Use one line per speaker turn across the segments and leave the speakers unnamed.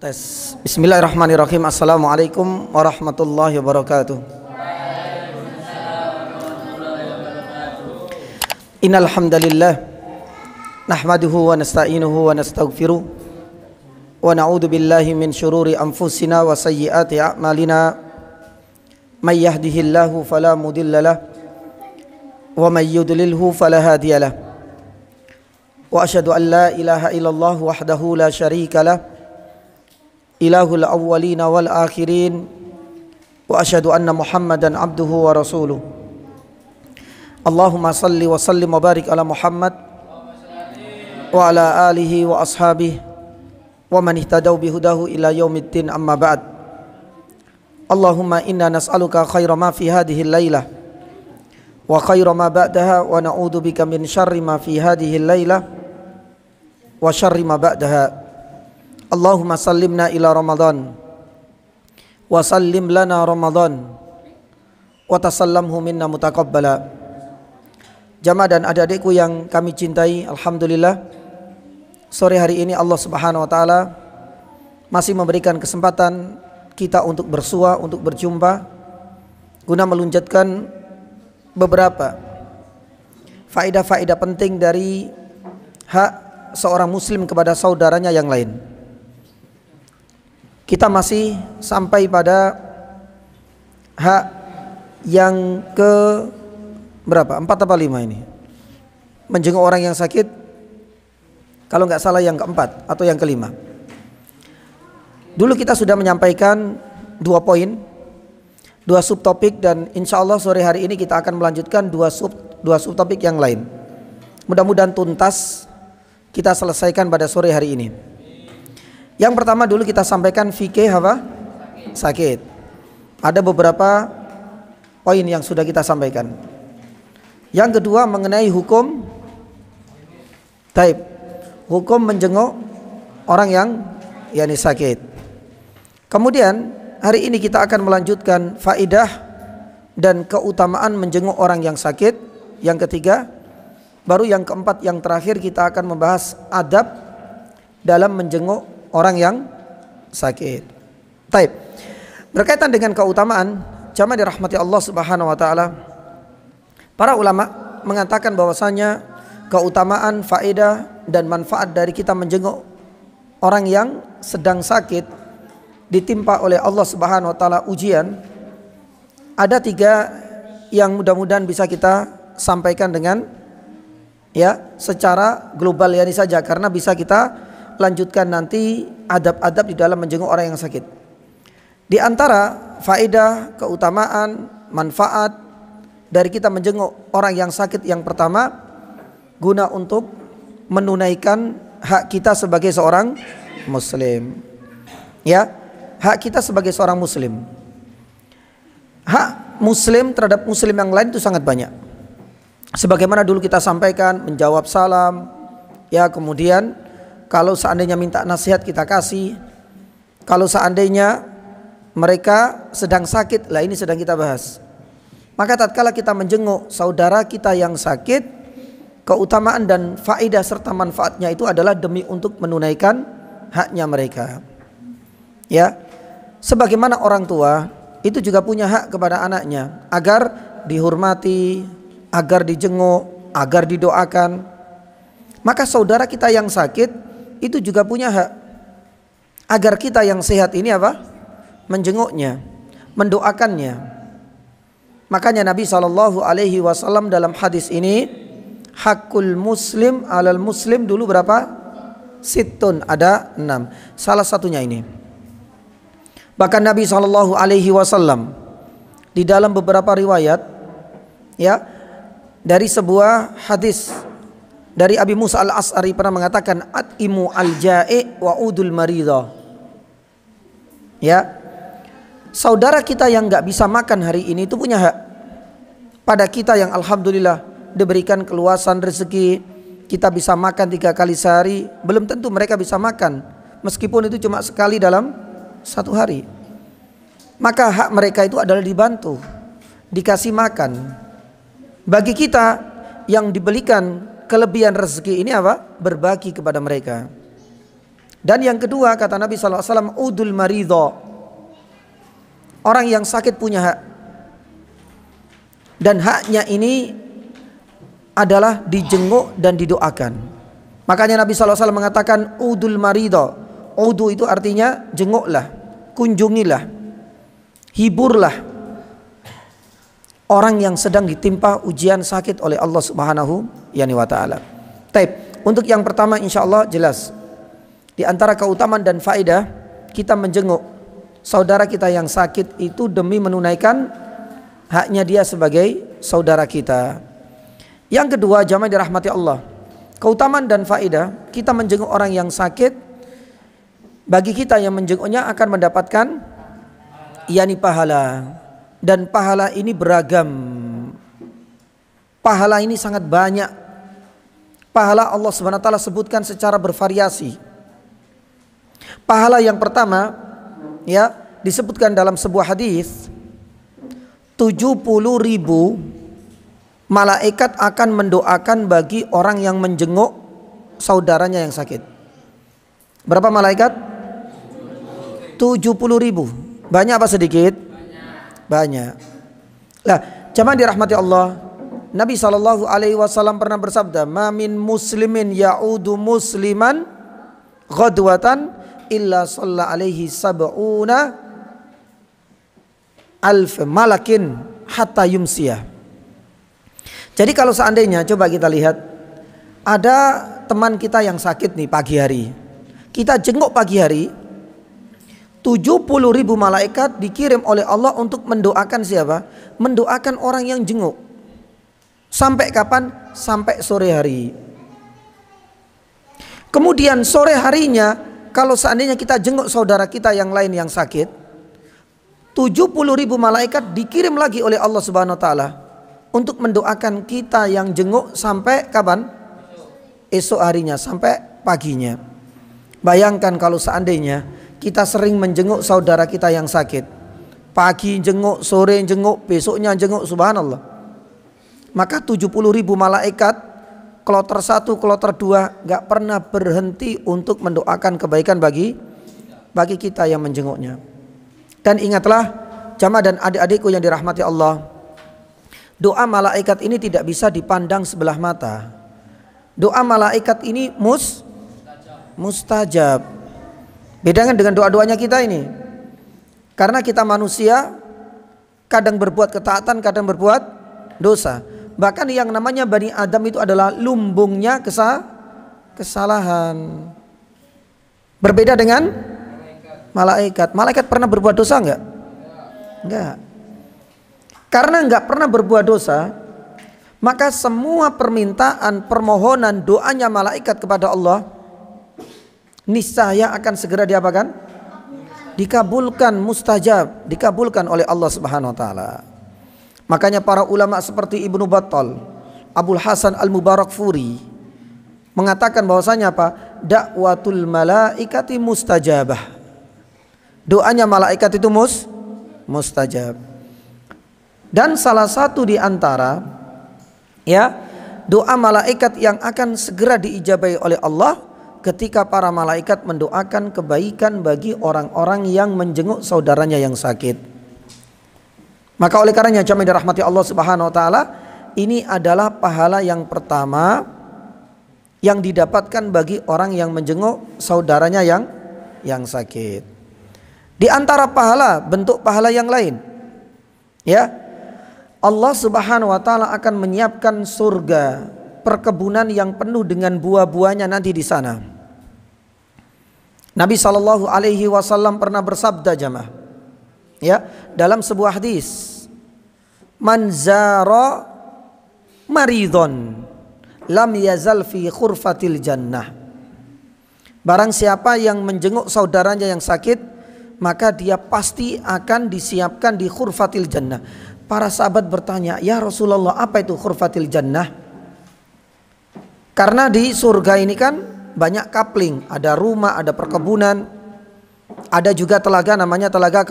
Tes. Bismillahirrahmanirrahim. Assalamualaikum warahmatullahi wabarakatuh. Innal hamdalillah nahmaduhu wa nasta'inuhu wa nastaghfiruh wa na'udzu billahi min shururi anfusina wa sayyiati a'malina. May yahdihillahu fala mudhillalah wa may yudlilhu fala hadiyalah. Wa asyhadu an la ilaha illallah wahdahu la syarikalah ilahul awwalina wal akhirin wa asyhadu anna Muhammadan abduhu wa rasuluh. Allahumma salli wa sallim wa barik ala Muhammad wa ala alihi wa ashabihi wa man ihtadaw bihudahu ila yaumiddin, amma ba'd. Allahumma inna nas'aluka khaira ma fi hadhihi al-lailah wa khaira ma ba'daha wa na'udzu bika min syarri ma fi hadhihi al-lailah wa syarri ma ba'daha. Allahumma sallimna ila Ramadan wa sallim lana Ramadan wa tasallamhu minna mutaqabbala. Jamaah dan adik-adikku yang kami cintai, alhamdulillah sore hari ini Allah Subhanahu wa taala masih memberikan kesempatan kita untuk bersua, untuk berjumpa guna melunjatkan beberapa faedah-faedah penting dari hak seorang muslim kepada saudaranya yang lain. Kita masih sampai pada hak yang ke berapa? 4 atau 5 ini? Menjenguk orang yang sakit. Kalau nggak salah yang keempat atau yang kelima. Dulu kita sudah menyampaikan 2 poin, 2 subtopik, dan insya Allah sore hari ini kita akan melanjutkan 2 subtopik yang lain. Mudah-mudahan tuntas kita selesaikan pada sore hari ini. Yang pertama dulu kita sampaikan fikih apa? Sakit. Ada beberapa poin yang sudah kita sampaikan. Yang kedua mengenai hukum taib, hukum menjenguk orang yang yakni sakit. Kemudian hari ini kita akan melanjutkan faidah dan keutamaan menjenguk orang yang sakit. Yang ketiga, baru yang keempat, yang terakhir kita akan membahas adab dalam menjenguk orang yang sakit. Taib. Berkaitan dengan keutamaan, jamaah dirahmati Allah Subhanahu wa taala, para ulama mengatakan bahwasanya keutamaan, faedah dan manfaat dari kita menjenguk orang yang sedang sakit, ditimpa oleh Allah Subhanahu wa taala ujian, ada 3 yang mudah-mudahan bisa kita sampaikan dengan secara global ini saja, karena bisa kita lanjutkan nanti adab-adab di dalam menjenguk orang yang sakit. Di antara faedah, keutamaan, manfaat dari kita menjenguk orang yang sakit, yang pertama guna untuk menunaikan hak kita sebagai seorang muslim. Hak kita sebagai seorang muslim. Hak muslim terhadap muslim yang lain itu sangat banyak. Sebagaimana dulu kita sampaikan, menjawab salam, kemudian kalau seandainya minta nasihat kita kasih. Kalau seandainya mereka sedang sakit, ini sedang kita bahas. Maka tatkala kita menjenguk saudara kita yang sakit, keutamaan dan faedah serta manfaatnya itu adalah demi untuk menunaikan haknya mereka. Sebagaimana orang tua itu juga punya hak kepada anaknya agar dihormati, agar dijenguk, agar didoakan. Maka saudara kita yang sakit itu juga punya hak agar kita yang sehat ini menjenguknya, mendoakannya. Makanya Nabi SAW dalam hadis ini, hakul muslim alal muslim dulu berapa? Sittun, ada 6. Salah satunya ini. Bahkan Nabi SAW di dalam beberapa riwayat dari sebuah hadis dari Abi Musa al-As'ari pernah mengatakan, at'imu al-ja'i wa udul maridah. Saudara kita yang gak bisa makan hari ini itu punya hak pada kita yang alhamdulillah diberikan keluasan rezeki, kita bisa makan 3 kali sehari. Belum tentu mereka bisa makan, meskipun itu cuma sekali dalam 1 hari. Maka hak mereka itu adalah dibantu, dikasih makan. Bagi kita yang diberikan kelebihan rezeki ini berbagi kepada mereka. Dan yang kedua kata Nabi SAW, udul maridho, orang yang sakit punya hak, dan haknya ini adalah dijenguk dan didoakan. Makanya Nabi SAW mengatakan udul maridho. Udu itu artinya jenguklah, kunjungilah, hiburlah orang yang sedang ditimpa ujian sakit oleh Allah Subhanahu wa ta'ala. Taib. Untuk yang pertama insya Allah jelas, di antara keutamaan dan faedah kita menjenguk saudara kita yang sakit itu demi menunaikan haknya dia sebagai saudara kita. Yang kedua, jamaah dirahmati Allah, keutamaan dan faedah kita menjenguk orang yang sakit, bagi kita yang menjenguknya akan mendapatkan pahala. Dan pahala ini beragam. Pahala ini sangat banyak. Pahala Allah Subhanahu wa taala sebutkan secara bervariasi. Pahala yang pertama disebutkan dalam sebuah hadis, 70.000 malaikat akan mendoakan bagi orang yang menjenguk saudaranya yang sakit. Berapa malaikat? 70.000. Banyak apa sedikit? Banyak. Lah, jamaah dirahmati Allah, Nabi SAW pernah bersabda, "Ma min muslimin ya'udu musliman ghadwatan illa shalla alaihi sab'una alf malakin hatta yumsiyah." Jadi kalau seandainya, coba kita lihat, ada teman kita yang sakit nih pagi hari, kita jenguk pagi hari, 70.000 malaikat dikirim oleh Allah untuk mendoakan siapa? Mendoakan orang yang jenguk. Sampai kapan? Sampai sore hari. Kemudian sore harinya, kalau seandainya kita jenguk saudara kita yang lain yang sakit, 70.000 malaikat dikirim lagi oleh Allah Subhanahu wa taala untuk mendoakan kita yang jenguk sampai kapan? Esok harinya, sampai paginya. Bayangkan kalau seandainya kita sering menjenguk saudara kita yang sakit, pagi jenguk, sore jenguk, besoknya jenguk, subhanallah, maka 70.000 malaikat kloter 1, kloter 2 gak pernah berhenti untuk mendoakan kebaikan bagi kita yang menjenguknya. Dan ingatlah jamaah dan adik-adikku yang dirahmati Allah, doa malaikat ini tidak bisa dipandang sebelah mata. Doa malaikat ini mustajab. Bedanya dengan doa-doanya kita ini. Karena kita manusia, kadang berbuat ketaatan, kadang berbuat dosa. Bahkan yang namanya Bani Adam itu adalah lumbungnya kesalahan. Berbeda dengan malaikat. Malaikat pernah berbuat dosa enggak? Enggak. Karena enggak pernah berbuat dosa, maka semua permintaan, permohonan, doanya malaikat kepada Allah niscaya akan segera diapakan? Dikabulkan, mustajab, dikabulkan oleh Allah Subhanahu wa taala. Makanya para ulama seperti Ibnu Battal, Abul Hasan Al-Mubarakfuri mengatakan bahwasanya apa? Dakwatul malaikati mustajabah. Doanya malaikat itu mustajab. Dan salah satu di antara doa malaikat yang akan segera diijabahi oleh Allah ketika para malaikat mendoakan kebaikan bagi orang-orang yang menjenguk saudaranya yang sakit. Maka oleh karenanya jamaah dirahmati Allah Subhanahu wa taala, ini adalah pahala yang pertama yang didapatkan bagi orang yang menjenguk saudaranya yang sakit. Di antara pahala, bentuk pahala yang lain, Allah Subhanahu wa taala akan menyiapkan surga, perkebunan yang penuh dengan buah-buahnya nanti di sana. Nabi SAW pernah bersabda jamaah, dalam sebuah hadis, man zara maridon lam yazal fi khurfatil jannah. Barang siapa yang menjenguk saudaranya yang sakit, maka dia pasti akan disiapkan di khurfatil jannah. Para sahabat bertanya, ya Rasulullah, apa itu khurfatil jannah? Karena di surga ini kan banyak kapling, ada rumah, ada perkebunan, ada juga telaga, namanya telaga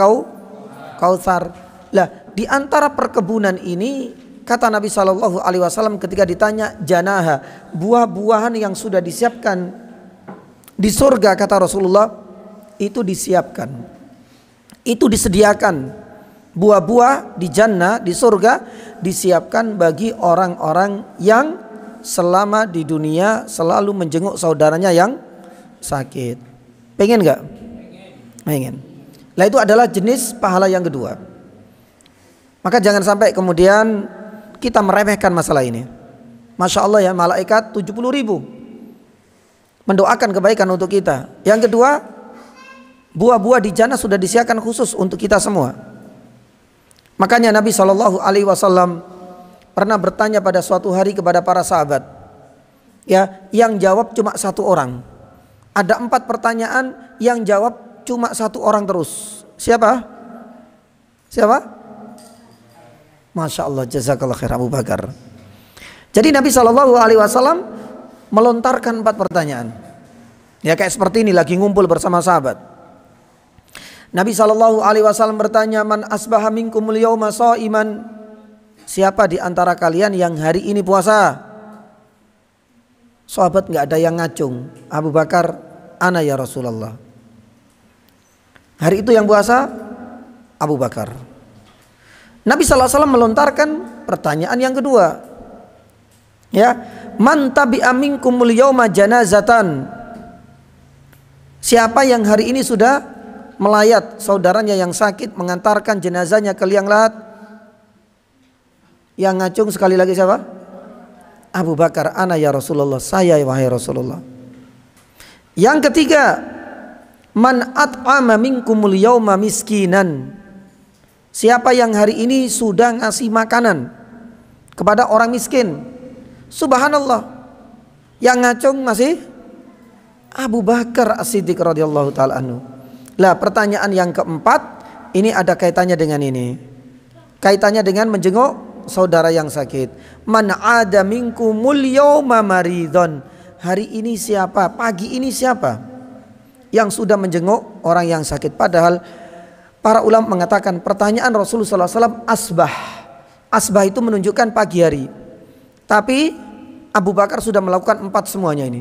Kautsar. Lah, di antara perkebunan ini, kata Nabi SAW ketika ditanya janaha, buah-buahan yang sudah disiapkan Di surga kata Rasulullah itu disiapkan, itu disediakan buah-buah di jannah, di surga disiapkan bagi orang-orang yang selama di dunia selalu menjenguk saudaranya yang sakit. Pengen nggak? Pengen. Nah itu adalah jenis pahala yang kedua. Maka jangan sampai kemudian kita meremehkan masalah ini. Masya Allah ya, malaikat 70.000 mendoakan kebaikan untuk kita. Yang kedua, buah-buah di jannah sudah disiapkan khusus untuk kita semua. Makanya Nabi SAW pernah bertanya pada suatu hari kepada para sahabat, ya, yang jawab cuma satu orang. Ada 4 pertanyaan, yang jawab cuma satu orang terus. Siapa? Siapa? Masya Allah, jazakallah khair Abu Bakar. Jadi Nabi SAW melontarkan 4 pertanyaan. Ya kayak seperti ini, lagi ngumpul bersama sahabat. Nabi SAW bertanya, man asbaha minkumul yawma sha'iman. Siapa di antara kalian yang hari ini puasa? Sahabat nggak ada yang ngacung. Abu Bakar, ana ya Rasulullah. Hari itu yang puasa Abu Bakar. Nabi SAW melontarkan pertanyaan yang kedua. Ya, man tabi'a minkumul yawma janazatan. Siapa yang hari ini sudah melayat saudaranya yang sakit, mengantarkan jenazahnya ke liang lahat? Yang ngacung sekali lagi siapa? Abu Bakar, ana ya Rasulullah, saya wahai Rasulullah. Yang ketiga, man at'ama minkumul yawma miskinan. Siapa yang hari ini sudah ngasih makanan kepada orang miskin? Subhanallah, yang ngacung masih Abu Bakar As-Siddiq radhiyallahu taala anhu. Lah pertanyaan yang keempat ini ada kaitannya dengan ini. Kaitannya dengan menjenguk saudara yang sakit. Man ada minkumul yawma maridon. Hari ini siapa? Pagi ini siapa yang sudah menjenguk orang yang sakit? Padahal para ulama mengatakan pertanyaan Rasulullah SAW asbah. Asbah itu menunjukkan pagi hari. Tapi Abu Bakar sudah melakukan 4 semuanya ini.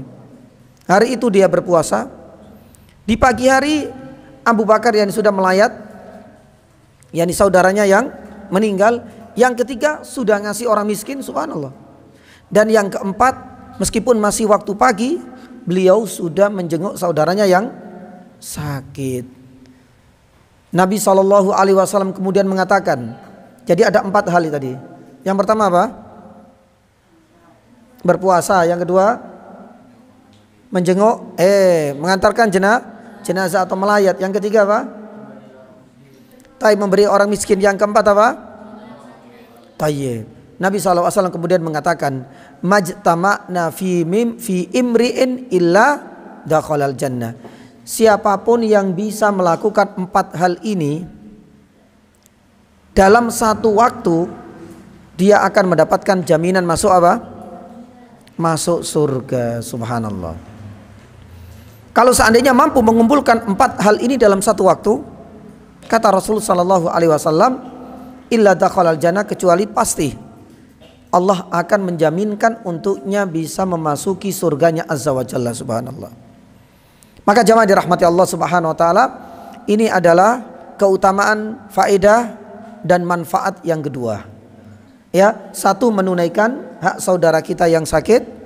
Hari itu dia berpuasa. Di pagi hari Abu Bakar yang sudah melayat, yakni saudaranya yang meninggal. Yang ketiga sudah ngasih orang miskin, subhanallah. Dan yang keempat, meskipun masih waktu pagi, beliau sudah menjenguk saudaranya yang sakit. Nabi SAW kemudian mengatakan, jadi ada 4 hal tadi. Yang pertama apa? Berpuasa. Yang kedua menjenguk, mengantarkan jenazah atau melayat. Yang ketiga apa? Memberi orang miskin. Yang keempat apa? Tayyib. Nabi SAW kemudian mengatakan, majtama'na fi imri'in illa dakhalal jannah. Siapapun yang bisa melakukan 4 hal ini dalam satu waktu, dia akan mendapatkan jaminan masuk apa? Masuk surga. Subhanallah. Kalau seandainya mampu mengumpulkan 4 hal ini dalam satu waktu, kata Rasulullah SAW, illa dakhalal jannah, kecuali pasti Allah akan menjaminkan untuknya bisa memasuki surganya azza wa jalla. Subhanallah. Maka jamaah dirahmati Allah Subhanahu wa taala, ini adalah keutamaan, faedah dan manfaat yang kedua. Ya, satu, menunaikan hak saudara kita yang sakit,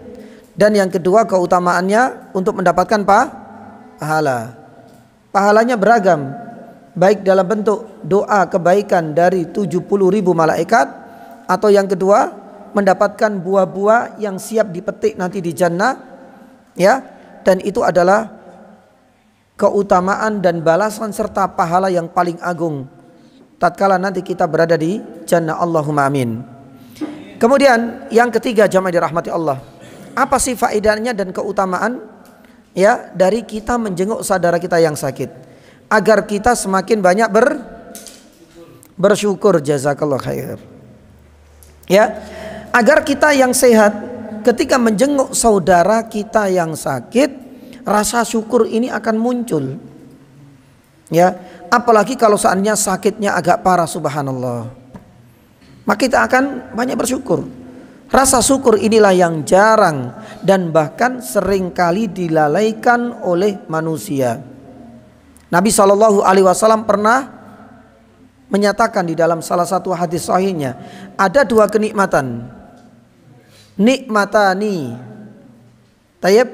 dan yang kedua keutamaannya untuk mendapatkan pahala. Pahalanya beragam, baik dalam bentuk doa kebaikan dari 70.000 malaikat, atau yang kedua mendapatkan buah-buah yang siap dipetik nanti di jannah, ya, dan itu adalah keutamaan dan balasan serta pahala yang paling agung tatkala nanti kita berada di jannah. Allahumma amin. Kemudian yang ketiga, jamaah dirahmati Allah, apa sih faedahnya dan keutamaan ya dari kita menjenguk saudara kita yang sakit, agar kita semakin banyak bersyukur. Jazakallah khair. Ya, agar kita yang sehat ketika menjenguk saudara kita yang sakit, rasa syukur ini akan muncul. Ya, apalagi kalau seandainya sakitnya agak parah, subhanallah, maka kita akan banyak bersyukur. Rasa syukur inilah yang jarang dan bahkan seringkali dilalaikan oleh manusia. Nabi SAW pernah menyatakan di dalam salah satu hadis sahihnya, ada dua kenikmatan, nikmatani tayyib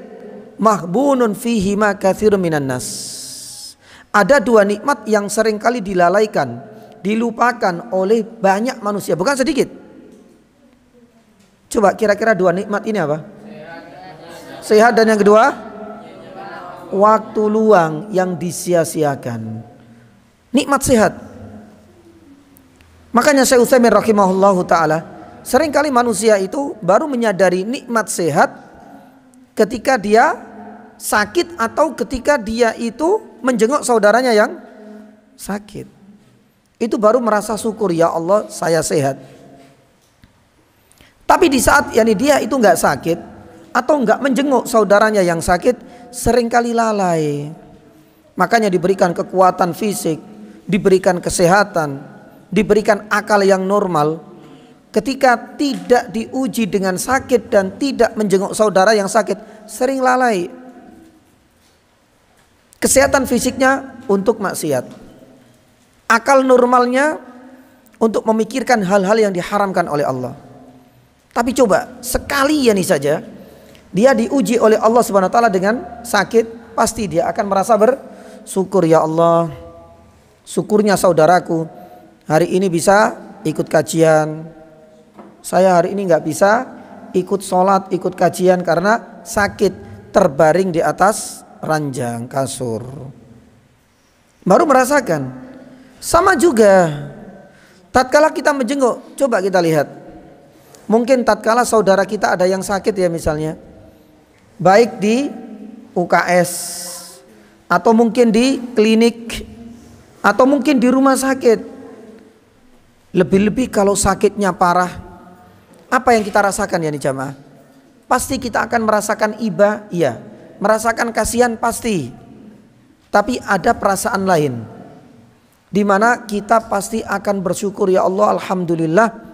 mahbunun fihima katsirun minan nas. Ada dua nikmat yang seringkali dilalaikan, dilupakan oleh banyak manusia, bukan sedikit. Coba kira-kira dua nikmat ini apa? Sehat dan yang kedua, waktu luang yang disia-siakan. Nikmat sehat. Makanya Syekh Utsaimin rahimahullahu taala, seringkali manusia itu baru menyadari nikmat sehat ketika dia sakit atau ketika dia itu menjenguk saudaranya yang sakit. Itu baru merasa syukur, ya Allah saya sehat. Tapi di saat dia itu nggak sakit atau nggak menjenguk saudaranya yang sakit, seringkali lalai. Makanya diberikan kekuatan fisik, diberikan kesehatan, diberikan akal yang normal. Ketika tidak diuji dengan sakit dan tidak menjenguk saudara yang sakit, sering lalai. Kesehatan fisiknya untuk maksiat, akal normalnya untuk memikirkan hal-hal yang diharamkan oleh Allah. Tapi coba sekali saja dia diuji oleh Allah Subhanahu wa taala dengan sakit, pasti dia akan merasa bersyukur, ya Allah, syukurnya saudaraku hari ini bisa ikut kajian. Saya hari ini nggak bisa ikut sholat, ikut kajian karena sakit, terbaring di atas ranjang kasur. Baru merasakan. Sama juga tatkala kita menjenguk, coba kita lihat. Mungkin tatkala saudara kita ada yang sakit ya misalnya, baik di UKS atau mungkin di klinik atau mungkin di rumah sakit. Lebih-lebih kalau sakitnya parah, apa yang kita rasakan ya nih jamaah? Pasti kita akan merasakan iba, iya, merasakan kasihan pasti. Tapi ada perasaan lain, di mana kita pasti akan bersyukur, ya Allah alhamdulillah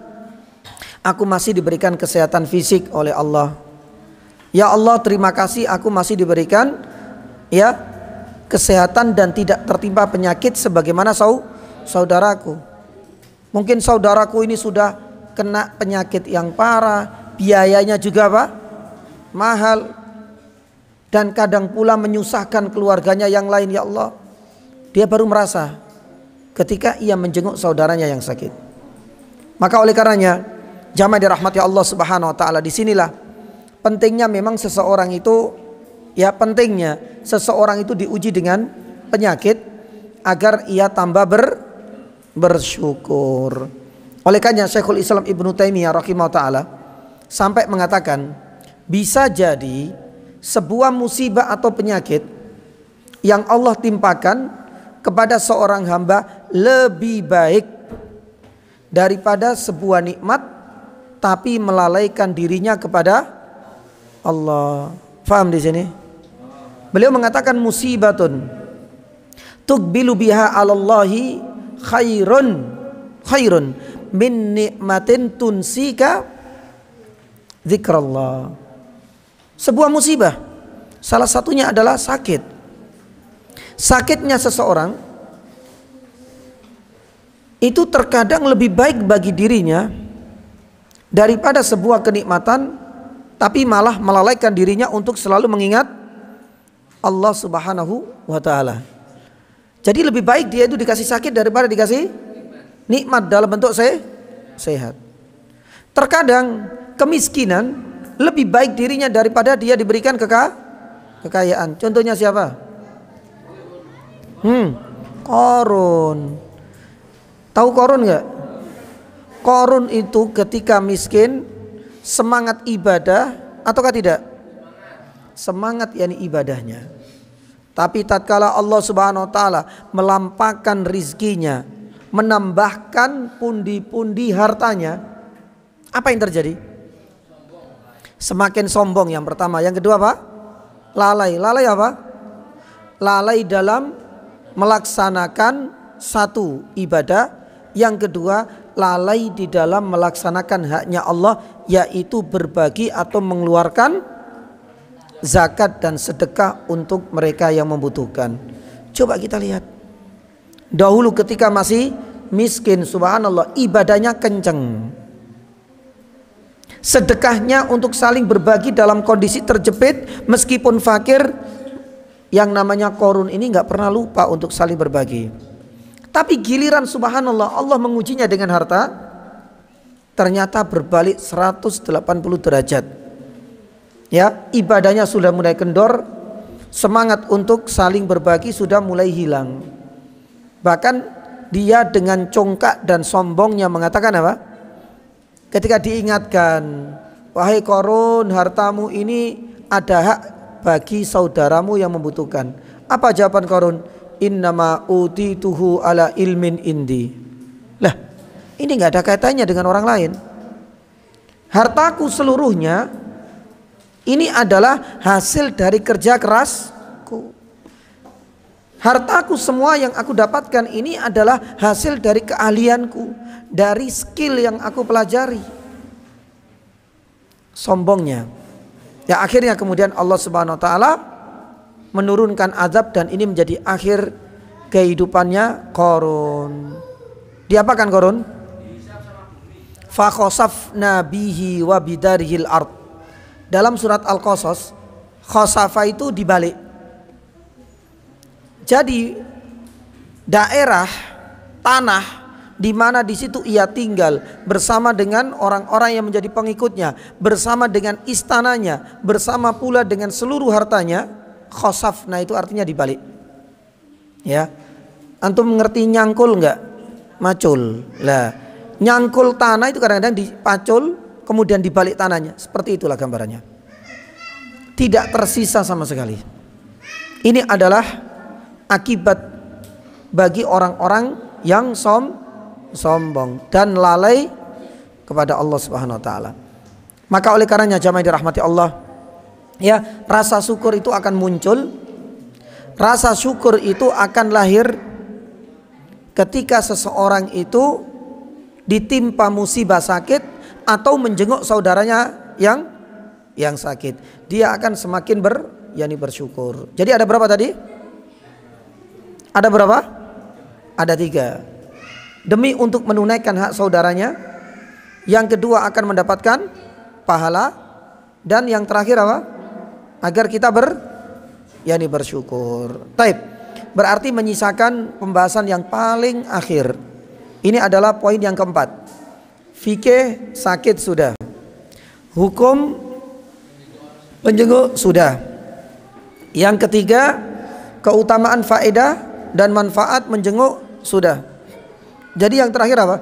aku masih diberikan kesehatan fisik oleh Allah. Ya Allah terima kasih aku masih diberikan kesehatan dan tidak tertimpa penyakit sebagaimana saudaraku. Mungkin saudaraku ini sudah kena penyakit yang parah, biayanya juga mahal, dan kadang pula menyusahkan keluarganya yang lain. Ya Allah, dia baru merasa ketika ia menjenguk saudaranya yang sakit. Maka oleh karenanya jamaah dirahmati Allah Subhanahu wa taala, disinilah pentingnya memang seseorang itu diuji dengan penyakit agar ia tambah bersyukur. Oleh karenanya Syekhul Islam Ibnu Taimiyah rahimahullah taala sampai mengatakan, bisa jadi sebuah musibah atau penyakit yang Allah timpakan kepada seorang hamba lebih baik daripada sebuah nikmat tapi melalaikan dirinya kepada Allah. Faham di sini? Beliau mengatakan musibatun tuqbilu biha 'alallahi khairun min nikmatin tunsika zikrallah. Sebuah musibah, salah satunya adalah sakit. Sakitnya seseorang itu terkadang lebih baik bagi dirinya daripada sebuah kenikmatan, tapi malah melalaikan dirinya untuk selalu mengingat Allah Subhanahu wa taala. Jadi lebih baik dia itu dikasih sakit daripada dikasih nikmat dalam bentuk sehat. Terkadang kemiskinan lebih baik dirinya daripada dia diberikan kekayaan. Contohnya siapa? Qarun. Tahu Qarun nggak? Qarun itu ketika miskin semangat ibadah ataukah tidak? Semangat ibadahnya. Tapi tatkala Allah Subhanahu wa taala melampahkan rizkinya, menambahkan pundi-pundi hartanya, apa yang terjadi? Semakin sombong yang pertama. Yang kedua apa? Lalai. Lalai apa? Lalai dalam melaksanakan satu ibadah. Yang kedua, lalai di dalam melaksanakan haknya Allah, yaitu berbagi atau mengeluarkan zakat dan sedekah untuk mereka yang membutuhkan. Coba kita lihat. Dahulu ketika masih miskin, subhanallah, ibadahnya kenceng. Sedekahnya untuk saling berbagi dalam kondisi terjepit, meskipun fakir, yang namanya Qarun ini nggak pernah lupa untuk saling berbagi. Tapi giliran subhanallah Allah mengujinya dengan harta, ternyata berbalik 180 derajat. Ya, ibadahnya sudah mulai kendor, semangat untuk saling berbagi sudah mulai hilang. Bahkan dia dengan congkak dan sombongnya mengatakan apa? Ketika diingatkan, wahai Qarun, hartamu ini ada hak bagi saudaramu yang membutuhkan. Apa jawaban Qarun? Innama utituhu ala ilmin indi. Lah, ini nggak ada kaitannya dengan orang lain. Hartaku seluruhnya ini adalah hasil dari kerja kerasku. Hartaku semua yang aku dapatkan ini adalah hasil dari keahlianku, dari skill yang aku pelajari. Sombongnya. Ya, akhirnya kemudian Allah Subhanahu wa taala menurunkan azab dan ini menjadi akhir kehidupannya Qarun. Diapakan Qarun? Fa khasafna bihi wa bidarihil ard. Dalam surat Al-Qasas, khasafa itu dibalik. Jadi daerah tanah di mana di situ ia tinggal bersama dengan orang-orang yang menjadi pengikutnya, bersama dengan istananya, bersama pula dengan seluruh hartanya, khasafna itu artinya dibalik. Ya, antum mengerti nyangkul enggak? Macul. Lah, nyangkul tanah itu kadang-kadang dipacul kemudian dibalik tanahnya. Seperti itulah gambarannya. Tidak tersisa sama sekali. Ini adalah akibat bagi orang-orang yang sombong dan lalai kepada Allah Subhanahu wa taala. Maka oleh karenanya jamaah dirahmati Allah, ya, rasa syukur itu akan muncul. Rasa syukur itu akan lahir ketika seseorang itu ditimpa musibah sakit atau menjenguk saudaranya yang sakit. Dia akan semakin bersyukur. Jadi ada berapa tadi? Ada berapa? Ada 3. Demi untuk menunaikan hak saudaranya. Yang kedua akan mendapatkan pahala. Dan yang terakhir apa? Agar kita bersyukur. Taib. Berarti menyisakan pembahasan yang paling akhir. Ini adalah poin yang keempat. Fikih sakit sudah. Hukum menjenguk sudah. Yang ketiga, keutamaan faedah dan manfaat menjenguk sudah. Jadi yang terakhir apa?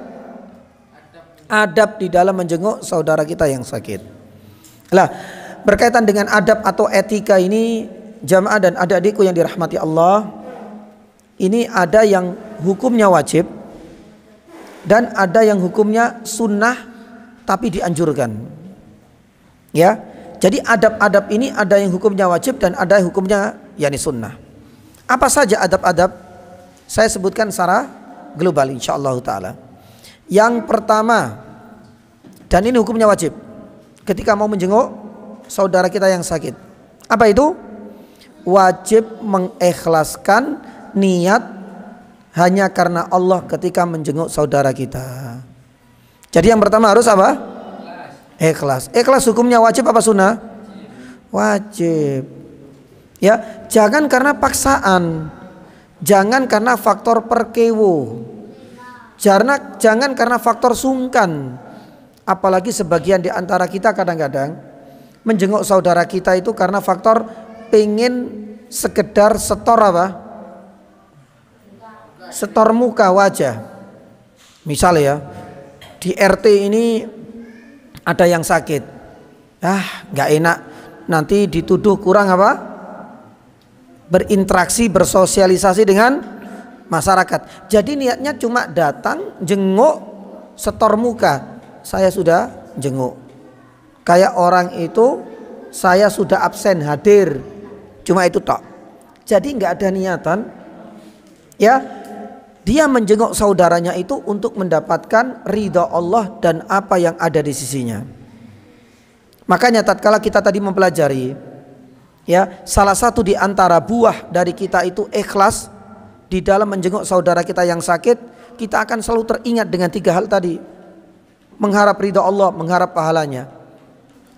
Adab di dalam menjenguk saudara kita yang sakit. Lah, berkaitan dengan adab atau etika ini, jamaah dan adik-adikku yang dirahmati Allah, ini ada yang hukumnya wajib dan ada yang hukumnya sunnah tapi dianjurkan. Ya, jadi adab-adab ini ada yang hukumnya wajib dan ada yang hukumnya yakni sunnah. Apa saja adab-adab? Saya sebutkan secara global insyaallah taala. Yang pertama, dan ini hukumnya wajib ketika mau menjenguk saudara kita yang sakit. Apa itu? Wajib mengikhlaskan niat hanya karena Allah ketika menjenguk saudara kita. Jadi yang pertama harus apa? Ikhlas. Ikhlas hukumnya wajib apa sunnah? Wajib. Ya, jangan karena paksaan, jangan karena faktor perkewo, jangan karena faktor sungkan. Apalagi sebagian di antara kita kadang-kadang menjenguk saudara kita itu karena faktor pengen sekedar setor apa? Setor muka wajah. Misal ya, di RT ini ada yang sakit, nggak enak, nanti dituduh kurang apa? Berinteraksi, bersosialisasi dengan masyarakat. Jadi niatnya cuma datang, jenguk, setor muka. Saya sudah jenguk. Kayak orang itu, saya sudah absen, hadir. Cuma itu tok. Jadi nggak ada niatan. Ya, dia menjenguk saudaranya itu untuk mendapatkan ridha Allah dan apa yang ada di sisinya. Makanya tatkala kita tadi mempelajari Ya, salah satu di antara buah dari kita itu ikhlas di dalam menjenguk saudara kita yang sakit. Kita akan selalu teringat dengan 3 hal tadi. Mengharap ridha Allah, mengharap pahalanya,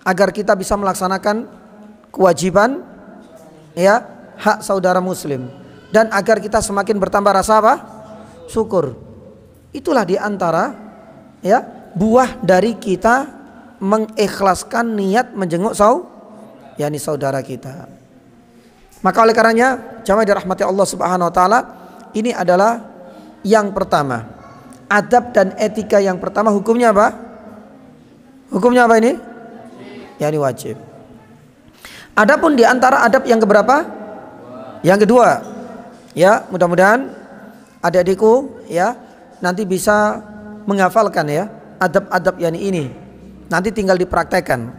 agar kita bisa melaksanakan kewajiban, ya, hak saudara muslim, dan agar kita semakin bertambah rasa apa? Syukur. Itulah di antara, ya, buah dari kita mengikhlaskan niat menjenguk saudara kita. Maka oleh karenanya, jamaah dirahmati Allah Subhanahu wa taala, ini adalah yang pertama. Adab dan etika yang pertama hukumnya apa? Hukumnya apa ini? Ya, ini wajib. Adapun di antara adab yang keberapa? Yang kedua. Ya, mudah-mudahan adik-adikku ya nanti bisa menghafalkan ya adab-adab yang ini. Nanti tinggal dipraktekkan.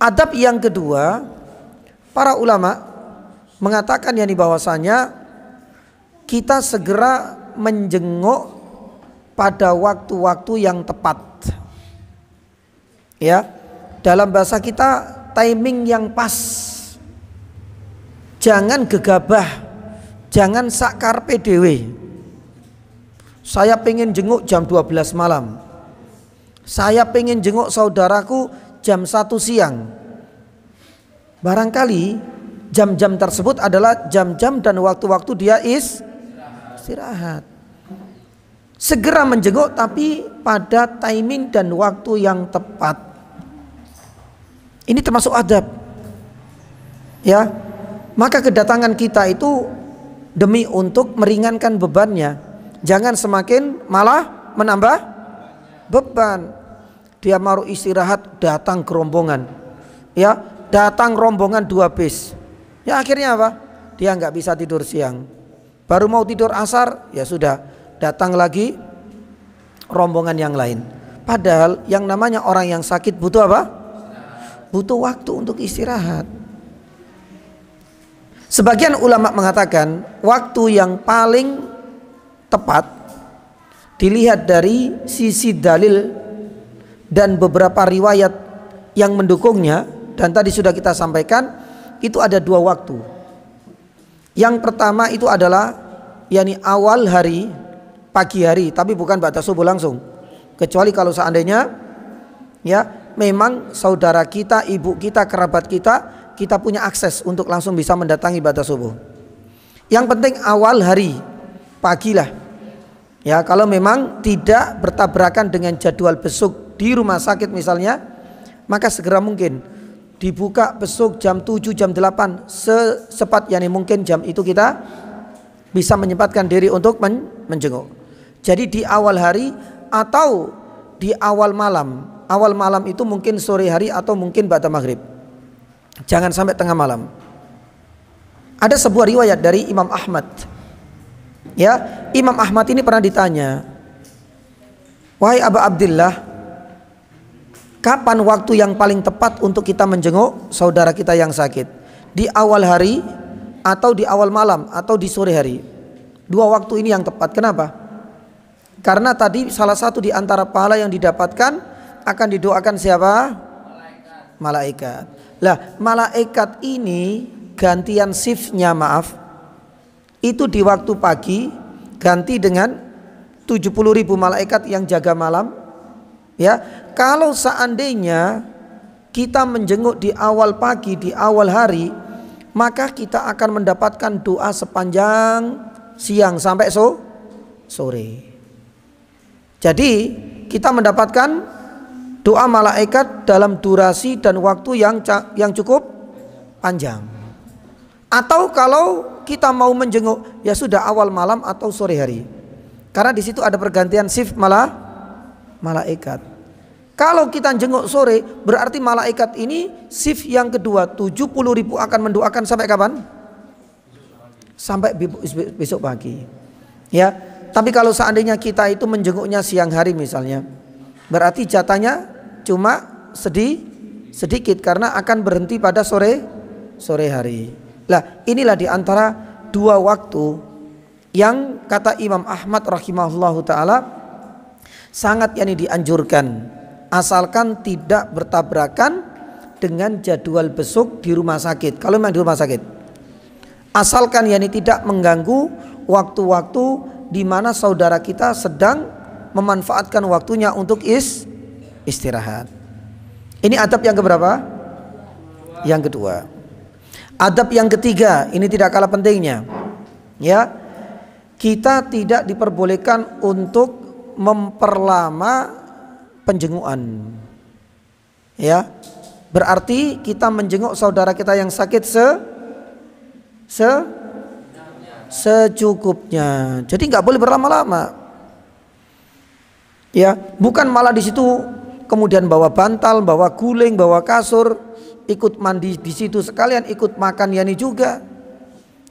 Adab yang kedua, para ulama mengatakan yakni bahwasanya kita segera menjenguk pada waktu-waktu yang tepat. Ya, dalam bahasa kita timing yang pas. Jangan gegabah, jangan sakarpe dewe. Saya pengen jenguk jam 12 malam. Saya pengen jenguk saudaraku jam 1 siang. Barangkali jam-jam tersebut adalah jam-jam dan waktu-waktu dia istirahat. Segera menjenguk tapi pada timing dan waktu yang tepat. Ini termasuk adab. Ya. Maka kedatangan kita itu demi untuk meringankan bebannya. Jangan semakin malah menambah beban. Dia mau istirahat, datang ke rombongan. Ya, datang rombongan 2 bis. Ya, akhirnya apa? Dia nggak bisa tidur siang. Baru mau tidur asar, ya sudah datang lagi rombongan yang lain. Padahal yang namanya orang yang sakit butuh apa? Butuh waktu untuk istirahat. Sebagian ulama mengatakan waktu yang paling tepat dilihat dari sisi dalil dan beberapa riwayat yang mendukungnya, dan tadi sudah kita sampaikan itu ada 2 waktu. Yang pertama itu adalah yakni awal hari, pagi hari, tapi bukan ba'da subuh langsung. Kecuali kalau seandainya ya memang saudara kita, ibu kita, kerabat kita punya akses untuk langsung bisa mendatangi ba'da subuh. Yang penting awal hari, pagilah. Ya, kalau memang tidak bertabrakan dengan jadwal besuk di rumah sakit misalnya, maka segera mungkin dibuka besuk jam 7, jam 8, secepat yang mungkin jam itu kita bisa menyempatkan diri untuk menjenguk. Jadi di awal hari atau di awal malam. Awal malam itu mungkin sore hari atau mungkin ba'da maghrib. Jangan sampai tengah malam. Ada sebuah riwayat dari Imam Ahmad. Ya, Imam Ahmad ini pernah ditanya, "Wahai Abu Abdillah, kapan waktu yang paling tepat untuk kita menjenguk saudara kita yang sakit? Di awal hari atau di awal malam atau di sore hari?" 2 waktu ini yang tepat. Kenapa? Karena tadi salah satu di antara pahala yang didapatkan akan didoakan siapa? Malaikat. Lah, malaikat ini gantian shiftnya, maaf. Itu di waktu pagi ganti dengan 70.000 malaikat yang jaga malam. Ya, kalau seandainya kita menjenguk di awal pagi, di awal hari, maka kita akan mendapatkan doa sepanjang siang sampai sore. Jadi kita mendapatkan doa malaikat dalam durasi dan waktu yang cukup panjang. Atau kalau kita mau menjenguk, ya sudah awal malam atau sore hari. Karena di situ ada pergantian shift malaikat. Kalau kita jenguk sore, berarti malaikat ini shift yang kedua, 70.000 akan mendoakan sampai kapan? Sampai besok pagi. Ya, tapi kalau seandainya kita itu menjenguknya siang hari misalnya, berarti jatahnya cuma sedikit karena akan berhenti pada sore hari. Lah, inilah di antara 2 waktu yang kata Imam Ahmad rahimahullahu taala sangat dianjurkan, asalkan tidak bertabrakan dengan jadwal besuk di rumah sakit. Kalau memang di rumah sakit, asalkan yani tidak mengganggu waktu-waktu di mana saudara kita sedang memanfaatkan waktunya untuk istirahat. Ini adab yang keberapa? Yang kedua. Adab yang ketiga, ini tidak kalah pentingnya. Ya, kita tidak diperbolehkan untuk memperlama penjengukan. Ya, berarti kita menjenguk saudara kita yang sakit secukupnya. Jadi nggak boleh berlama-lama. Ya, bukan malah di situ kemudian bawa bantal, bawa guling, bawa kasur, ikut mandi di situ sekalian ikut makan yani juga.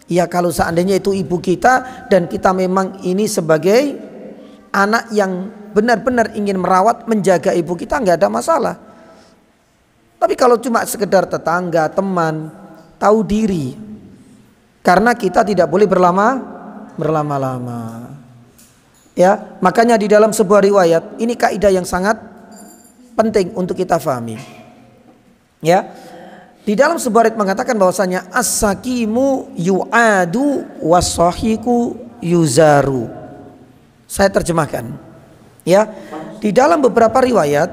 Ya, kalau seandainya itu ibu kita dan kita memang ini sebagai anak yang benar-benar ingin merawat, menjaga ibu kita, nggak ada masalah. Tapi kalau cuma sekedar tetangga, teman, tahu diri, karena kita tidak boleh berlama-lama. Ya, makanya di dalam sebuah riwayat ini kaidah yang sangat penting untuk kita fahami. Ya, di dalam sebuah riwayat mengatakan bahwasanya as-sakimu yu'adu was-sahiku yuzaru. Saya terjemahkan. Ya, di dalam beberapa riwayat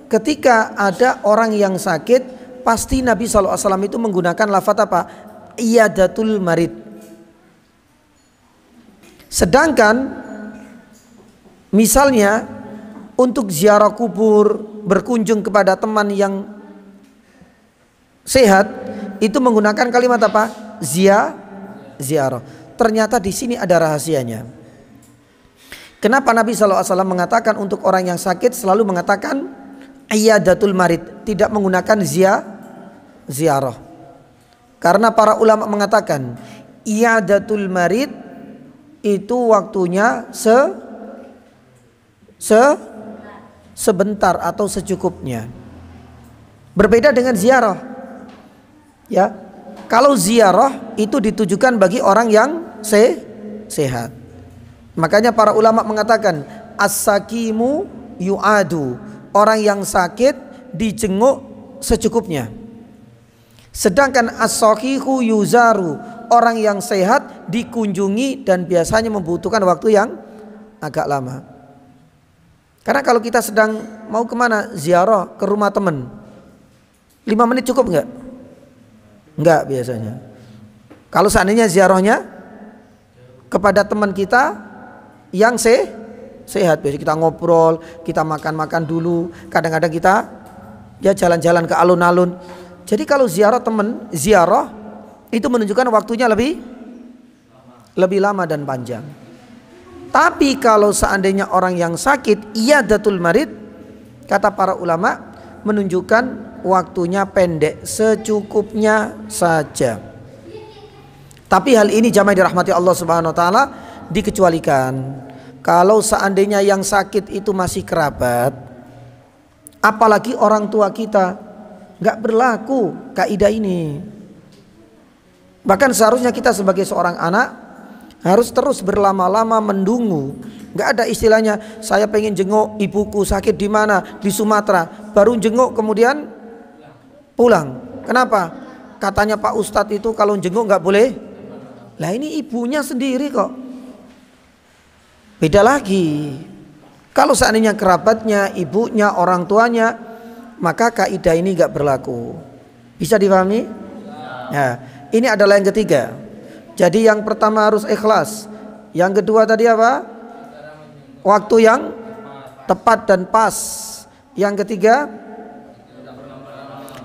ketika ada orang yang sakit, pasti Nabi SAW itu menggunakan lafaz apa? Iyadatul marid. Sedangkan misalnya untuk ziarah kubur, berkunjung kepada teman yang sehat, itu menggunakan kalimat apa? Ziarah. Ternyata di sini ada rahasianya. Kenapa Nabi SAW mengatakan untuk orang yang sakit selalu mengatakan iyadatul marid, tidak menggunakan ziarah? Karena para ulama mengatakan iyadatul marid itu waktunya sebentar atau secukupnya. Berbeda dengan ziarah. Ya, kalau ziarah itu ditujukan bagi orang yang sehat. Makanya para ulama mengatakan as-sakimu yu'adu, orang yang sakit dijenguk secukupnya. Sedangkan as-sahihu yuzaru, orang yang sehat dikunjungi dan biasanya membutuhkan waktu yang agak lama. Karena kalau kita sedang mau kemana ziarah ke rumah teman, 5 menit cukup enggak? Enggak biasanya. Kalau seandainya ziarahnya kepada teman kita yang sehat, biasanya kita ngobrol, kita makan-makan dulu, kadang-kadang kita ya jalan-jalan ke alun-alun. Jadi kalau ziarah teman, ziarah itu menunjukkan waktunya lebih lama dan panjang. Tapi kalau seandainya orang yang sakit, iyadatul marid, kata para ulama menunjukkan waktunya pendek, secukupnya saja. Tapi hal ini jamaah dirahmati Allah Subhanahu wa taala dikecualikan. Kalau seandainya yang sakit itu masih kerabat, apalagi orang tua kita, nggak berlaku kaidah ini. Bahkan seharusnya kita sebagai seorang anak harus terus berlama-lama mendungu. Nggak ada istilahnya saya pengen jenguk ibuku sakit di mana, di Sumatera, baru jenguk kemudian pulang. Kenapa? Katanya Pak Ustadz itu kalau jenguk nggak boleh. Lah ini ibunya sendiri kok. Beda lagi. Kalau seandainya kerabatnya, ibunya, orang tuanya, maka kaidah ini nggak berlaku. Bisa dipahami? Nah, ini adalah yang ketiga. Jadi yang pertama harus ikhlas. Yang kedua tadi apa? Waktu yang tepat dan pas. Yang ketiga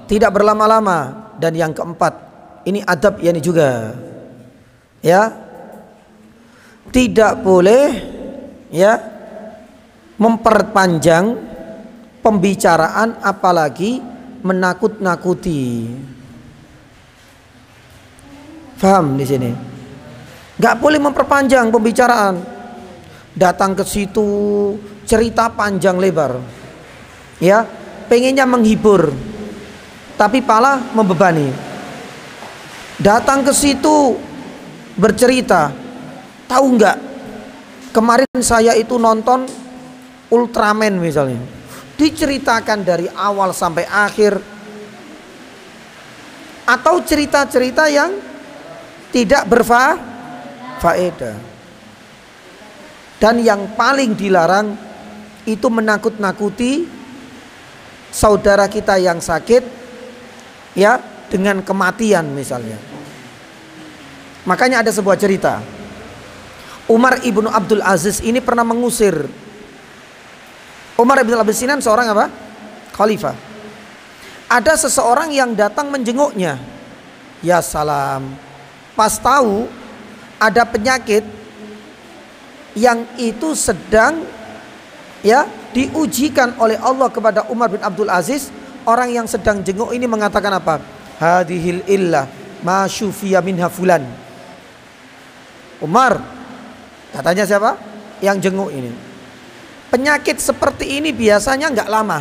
tidak berlama-lama. Dan yang keempat, ini adab yani juga. Ya. Tidak boleh ya memperpanjang pembicaraan apalagi menakut-nakuti. Paham di sini? Gak boleh memperpanjang pembicaraan. Datang ke situ cerita panjang lebar. Ya, pengennya menghibur, tapi malah membebani. Datang ke situ bercerita, tahu nggak? Kemarin saya itu nonton Ultraman misalnya. Diceritakan dari awal sampai akhir. atau cerita-cerita yang tidak berfaedah. Dan yang paling dilarang itu menakut-nakuti saudara kita yang sakit, ya, dengan kematian misalnya. Makanya ada sebuah cerita, Umar ibnu Abdul Aziz ini pernah mengusir. Umar ibnu Abdul Aziz ini seorang apa? Khalifah. Ada seseorang yang datang menjenguknya. Ya salam. Pas tahu ada penyakit yang itu sedang, ya, diujikan oleh Allah kepada Umar bin Abdul Aziz, orang yang sedang jenguk ini mengatakan apa? Hadhil illah ma syufiya minha fulan. Umar, katanya siapa? Yang jenguk ini, penyakit seperti ini biasanya nggak lama.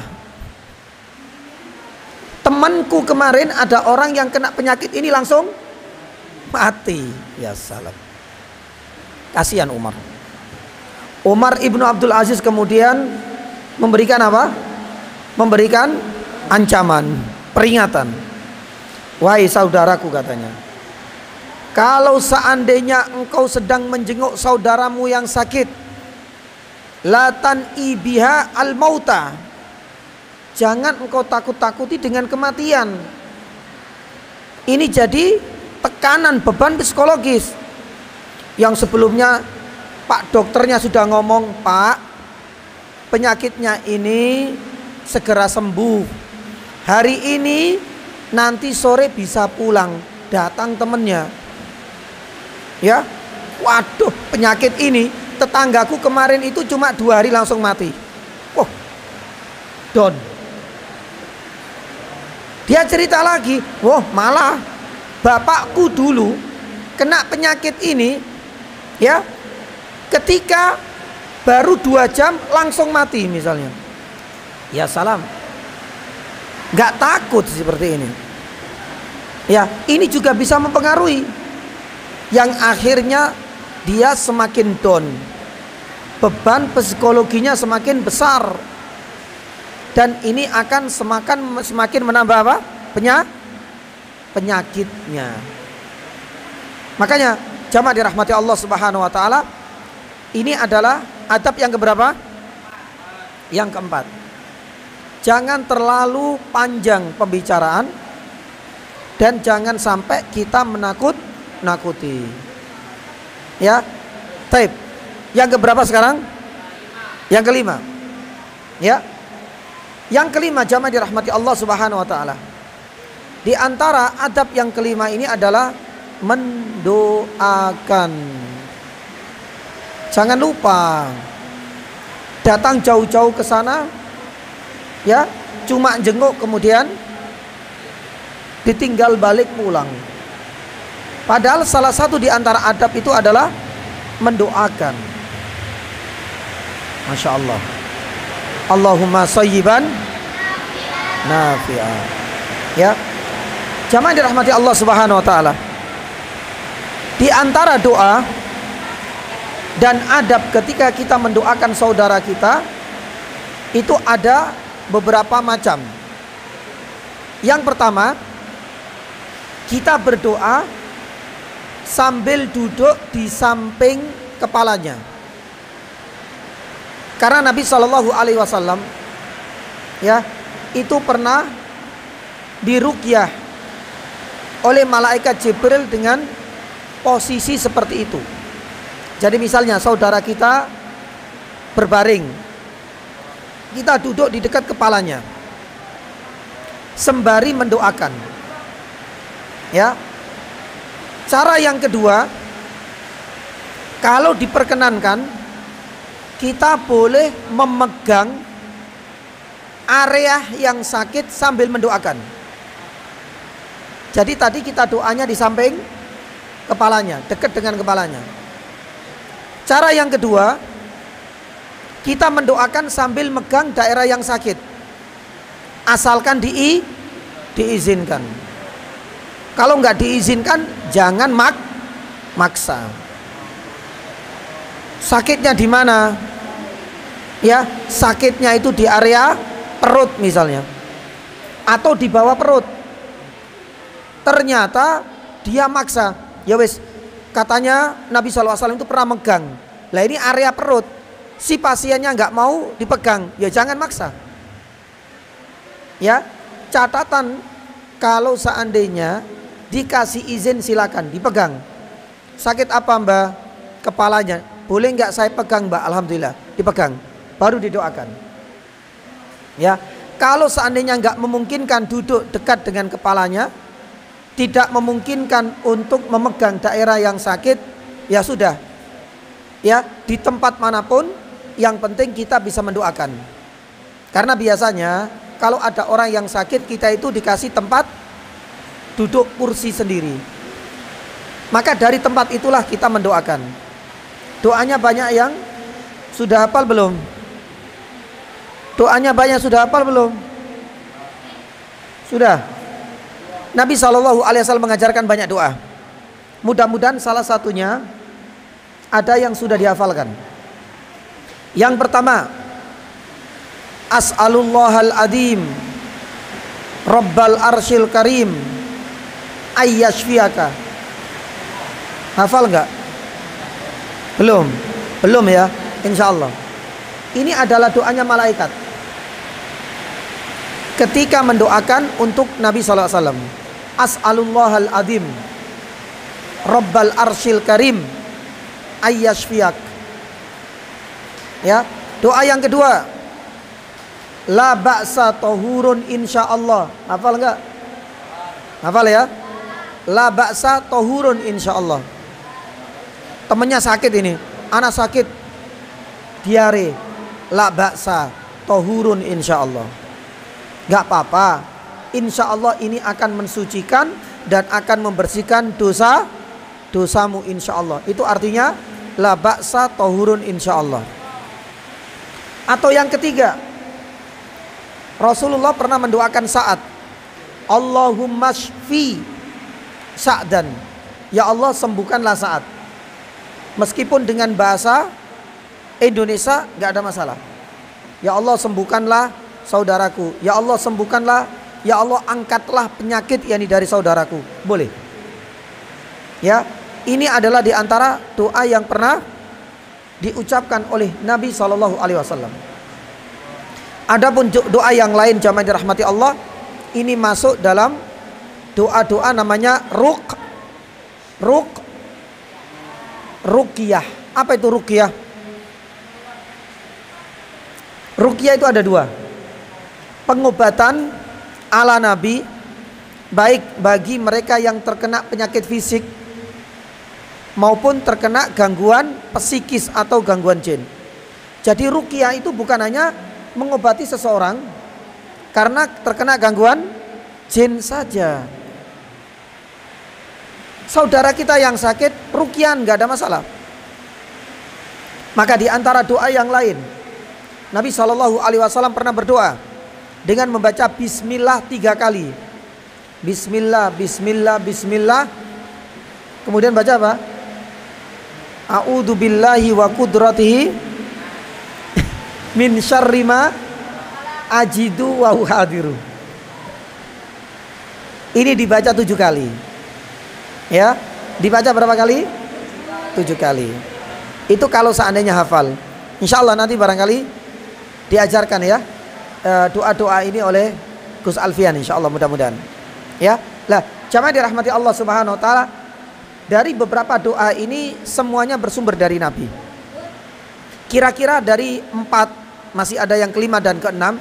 Temanku kemarin ada orang yang kena penyakit ini langsung mati. Ya salam. Kasihan Umar. Umar ibnu Abdul Aziz kemudian memberikan apa? Memberikan ancaman, peringatan. Wahai saudaraku, katanya, kalau seandainya engkau sedang menjenguk saudaramu yang sakit, latan ibiha al mauta, jangan engkau takut-takuti dengan kematian. Ini jadi tekanan, beban psikologis. Yang sebelumnya Pak dokternya sudah ngomong, Pak, penyakitnya ini segera sembuh. Hari ini, nanti sore bisa pulang. Datang temennya, ya, waduh, penyakit ini tetanggaku kemarin itu cuma 2 hari langsung mati. Oh, don. Dia cerita lagi, wah, malah bapakku dulu kena penyakit ini, ya, ketika baru 2 jam langsung mati misalnya. Ya salam. Gak takut seperti ini. Ya, ini juga bisa mempengaruhi, yang akhirnya dia semakin down, beban psikologinya semakin besar, dan ini akan semakin menambah apa? Penyakitnya. Makanya jamaah dirahmati Allah Subhanahu wa taala, ini adalah adab yang keberapa? Yang keempat. Jangan terlalu panjang pembicaraan dan jangan sampai kita menakut-nakuti. Ya. Taib. Yang keberapa sekarang? Yang kelima. Ya. Yang kelima, jamaah dirahmati Allah Subhanahu wa taala. Di antara adab yang kelima ini adalah mendoakan. Jangan lupa datang jauh-jauh ke sana, ya, cuma jenguk kemudian ditinggal balik pulang. Padahal salah satu di antara adab itu adalah mendoakan. Masya Allah. Allahumma shayyiban nafi'a. Ya, jamaah dirahmati Allah Subhanahu wa taala. Di antara doa dan adab ketika kita mendoakan saudara kita itu ada beberapa macam. Yang pertama, kita berdoa sambil duduk di samping kepalanya. Karena Nabi Shallallahu Alaihi Wasallam, ya, itu pernah diruqyah oleh malaikat Jibril dengan posisi seperti itu. Jadi misalnya saudara kita berbaring, kita duduk di dekat kepalanya sembari mendoakan. Ya. Cara yang kedua, kalau diperkenankan, kita boleh memegang area yang sakit sambil mendoakan. Jadi tadi kita doanya di samping kepalanya, dekat dengan kepalanya. Cara yang kedua, kita mendoakan sambil megang daerah yang sakit, asalkan diizinkan. Kalau nggak diizinkan, jangan maksa. Sakitnya di mana? Ya, sakitnya itu di area perut misalnya, atau di bawah perut. Ternyata dia maksa. Ya wis, katanya Nabi SAW itu pernah megang. Lah ini area perut, si pasiennya nggak mau dipegang, ya jangan maksa. Ya, catatan kalau seandainya dikasih izin silakan dipegang. Sakit apa mbak? Kepalanya. Boleh nggak saya pegang mbak? Alhamdulillah dipegang. Baru didoakan. Ya, kalau seandainya nggak memungkinkan duduk dekat dengan kepalanya, tidak memungkinkan untuk memegang daerah yang sakit, ya sudah. Ya, di tempat manapun, yang penting kita bisa mendoakan. Karena biasanya kalau ada orang yang sakit, kita itu dikasih tempat duduk kursi sendiri. Maka dari tempat itulah kita mendoakan. Doanya banyak yang sudah hafal belum? Doanya banyak sudah hafal belum? Sudah. Nabi SAW mengajarkan banyak doa. Mudah-mudahan salah satunya ada yang sudah dihafalkan. Yang pertama, As'alullahal adim Rabbal arsyil karim ayyashfiyaka. Hafal enggak? Belum? Belum ya? Insyaallah. Ini adalah doanya malaikat ketika mendoakan untuk Nabi SAW. As'alullahal adim Rabbal arsyil karim ayyashfiyak. Ya, doa yang kedua, la ba'sa tohurun insyaallah. Hafal enggak? Hafal ya? La ba'sa tohurun insyaallah. Temennya sakit ini, anak sakit diare, la ba'sa tohurun insyaallah. Gak apa-apa, insyaallah ini akan mensucikan dan akan membersihkan dosamu insyaallah. Itu artinya la ba'sa tohurun insyaallah. Atau yang ketiga, Rasulullah pernah mendoakan Sa'ad, Allahumma shfi Sa'dan. Ya Allah sembuhkanlah Sa'ad. Meskipun dengan bahasa Indonesia gak ada masalah. Ya Allah sembuhkanlah saudaraku. Ya Allah sembuhkanlah. Ya Allah angkatlah penyakit yakni dari saudaraku. Boleh. Ya, ini adalah diantara doa yang pernah diucapkan oleh Nabi SAW. Adapun doa yang lain jamaah dirahmati Allah, ini masuk dalam doa-doa namanya ruqyah. Apa itu ruqyah? Ruqyah itu ada dua. Pengobatan ala Nabi, baik bagi mereka yang terkena penyakit fisik maupun terkena gangguan psikis atau gangguan jin. Jadi ruqyah itu bukan hanya mengobati seseorang karena terkena gangguan jin saja. Saudara kita yang sakit, ruqyan gak ada masalah. Maka di antara doa yang lain, Nabi SAW pernah berdoa dengan membaca Bismillah 3 kali. Bismillah, Bismillah, Bismillah. Kemudian baca apa? A'udzu billahi wa qudratihi min syarri ma ajidu wa uhadiru. Ini dibaca 7 kali. Ya, dibaca berapa kali? 7 kali. Itu kalau seandainya hafal. Insya Allah nanti barangkali diajarkan ya doa-doa ini oleh Gus Alfian, insya Allah mudah-mudahan. Ya, lah jamaah dirahmati Allah Subhanahu Wa Taala. Dari beberapa doa ini semuanya bersumber dari Nabi. Kira-kira dari 4, masih ada yang kelima dan keenam.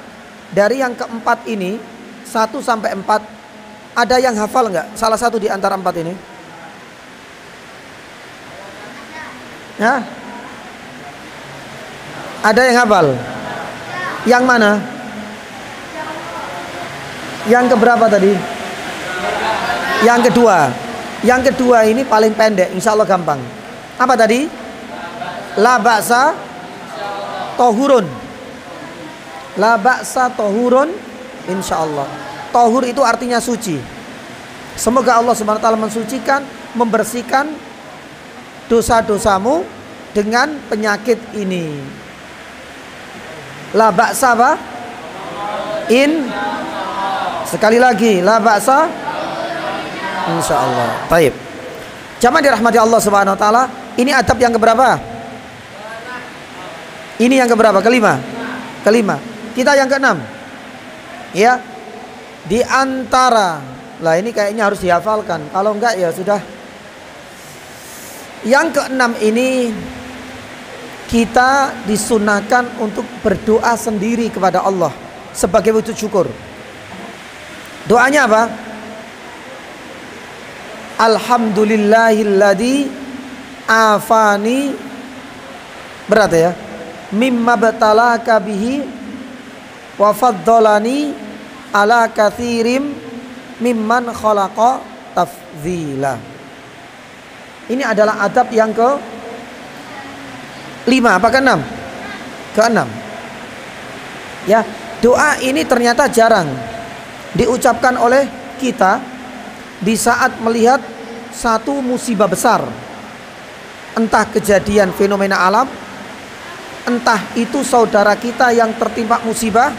Dari yang keempat ini 1 sampai 4, ada yang hafal nggak? Salah satu di antara 4 ini? Ya? Ada yang hafal? Yang mana? Yang keberapa tadi? Yang kedua. Yang kedua ini paling pendek, insya Allah gampang. Apa tadi? La ba'sa tohurun. La ba'sa tohurun, insya Allah. Tohur itu artinya suci. Semoga Allah Subhanahu Wa Taala mensucikan, membersihkan dosa-dosamu dengan penyakit ini. La ba'sa apa? Sekali lagi, la ba'sa Insya Allah. Baik. Jamaah dirahmati Allah Subhanahu Wa Taala. Ini adab yang keberapa? Ini yang keberapa? Kelima. Kelima. Kita yang keenam. Ya. Di antara. Lah ini kayaknya harus dihafalkan. Kalau enggak ya sudah. Yang keenam ini kita disunahkan untuk berdoa sendiri kepada Allah sebagai wujud syukur. Doanya apa? Alhamdulillahilladzi afani, berat ya, mimma batalaka bihi wa faddalani ala katsirim mimman khalaqa tafdzila. Ini adalah adab yang ke 5 apa ke 6? Ke 6. Ya, doa ini ternyata jarang diucapkan oleh kita di saat melihat satu musibah besar. Entah kejadian fenomena alam, entah itu saudara kita yang tertimpa musibah,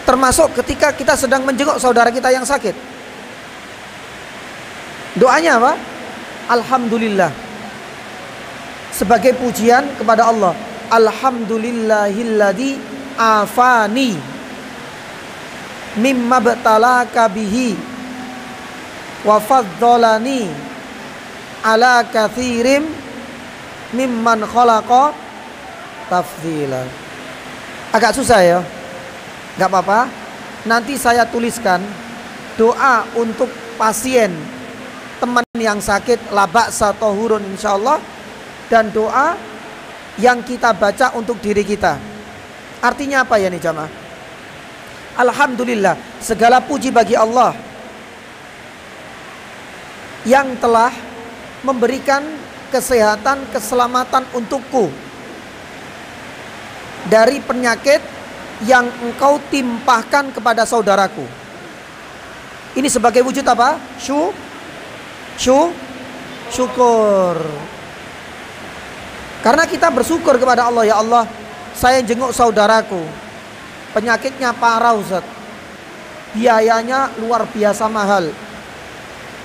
termasuk ketika kita sedang menjenguk saudara kita yang sakit. Doanya apa? Alhamdulillah. Sebagai pujian kepada Allah. Alhamdulillahilladzi afani mimma btalaka bihi wa faddalani ala katsirim mimman khalaqa tafdzila. Agak susah ya? Gak apa-apa. Nanti saya tuliskan doa untuk pasien, teman yang sakit, la ba'sa tahurun insyaallah, dan doa yang kita baca untuk diri kita. Artinya apa ya nih jamaah? Alhamdulillah, segala puji bagi Allah yang telah memberikan kesehatan, keselamatan untukku dari penyakit yang engkau timpahkan kepada saudaraku. Ini sebagai wujud apa? Syukur. Karena kita bersyukur kepada Allah, ya Allah, saya jenguk saudaraku, penyakitnya parah Ustaz, biayanya luar biasa mahal,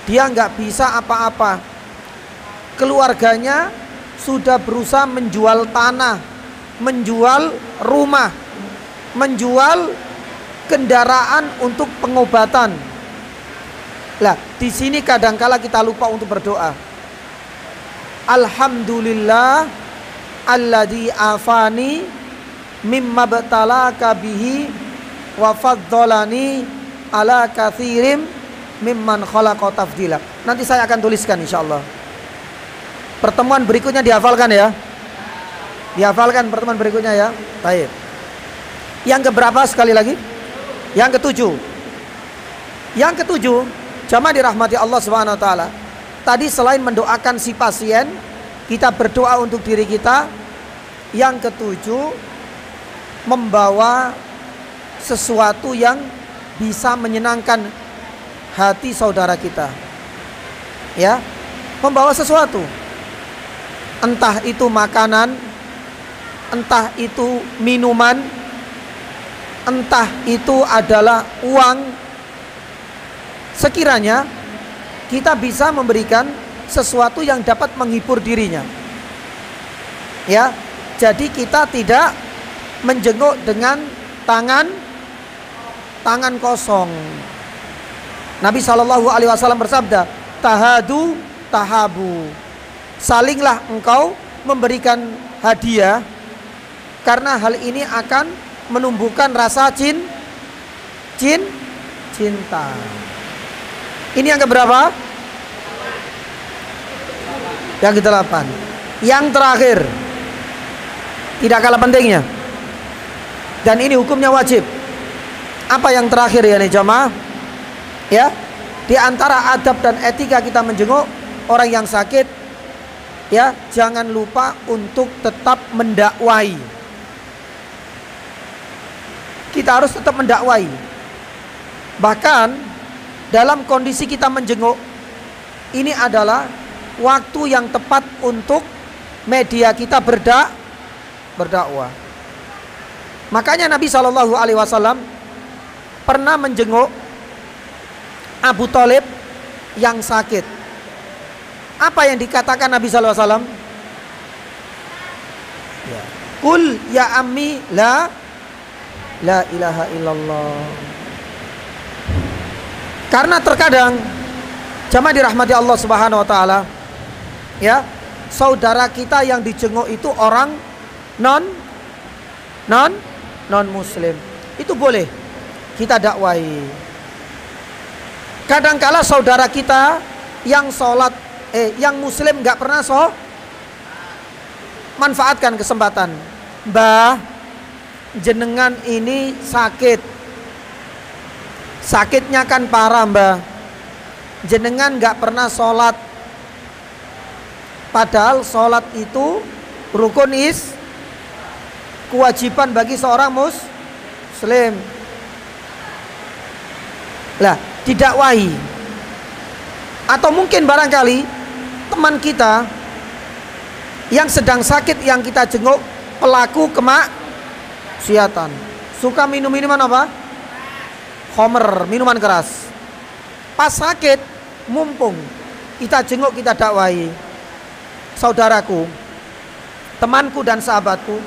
dia nggak bisa apa-apa, keluarganya sudah berusaha menjual tanah, menjual rumah, menjual kendaraan untuk pengobatan. Lah, di sini kadangkala kita lupa untuk berdoa. Alhamdulillah alladzi afani mimma btalaka bihi wa faddalani ala katsirim mimman khalaqa tafdila. Nanti saya akan tuliskan insyaallah. Pertemuan berikutnya dihafalkan ya. Dihafalkan pertemuan berikutnya ya. Baik. Yang keberapa sekali lagi? Yang ketujuh. Yang ketujuh, jamaah dirahmati Allah Subhanahu wa taala. Tadi selain mendoakan si pasien, kita berdoa untuk diri kita. Yang ketujuh, membawa sesuatu yang bisa menyenangkan hati saudara kita. Ya, membawa sesuatu. Entah itu makanan, entah itu minuman, entah itu adalah uang. Sekiranya kita bisa memberikan sesuatu yang dapat menghibur dirinya. Ya, jadi kita tidak menjenguk dengan tangan kosong. Nabi SAW bersabda, tahadu tahabu. Salinglah engkau memberikan hadiah, karena hal ini akan menumbuhkan rasa cinta. Ini yang keberapa? Yang ke-8. Yang terakhir, tidak kalah pentingnya, dan ini hukumnya wajib. Apa yang terakhir ya nih jamaah? Ya, di antara adab dan etika kita menjenguk orang yang sakit, ya, jangan lupa untuk tetap mendakwai. Kita harus tetap mendakwai. Bahkan dalam kondisi kita menjenguk, ini adalah waktu yang tepat untuk media kita berdakwah. Makanya Nabi SAW pernah menjenguk Abu Thalib yang sakit. Apa yang dikatakan Nabi sallallahu alaihi wasallam? Ya. Qul ya ammi la ilaha illallah. Karena terkadang jamaah dirahmati Allah Subhanahu wa taala, ya, saudara kita yang dijenguk itu orang non muslim. Itu boleh kita dakwai. Kadangkala saudara kita yang sholat yang muslim nggak pernah manfaatkan kesempatan. Mbah, jenengan ini sakit. Sakitnya kan parah, Mbah. Jenengan nggak pernah sholat. Padahal sholat itu rukun kewajiban bagi seorang muslim. Lah, didakwahi. Atau mungkin barangkali teman kita yang sedang sakit yang kita jenguk pelaku kemaksiatan, suka minum minuman apa? Khamr, minuman keras. Pas sakit, mumpung kita jenguk, kita dakwahi. Saudaraku, temanku dan sahabatku,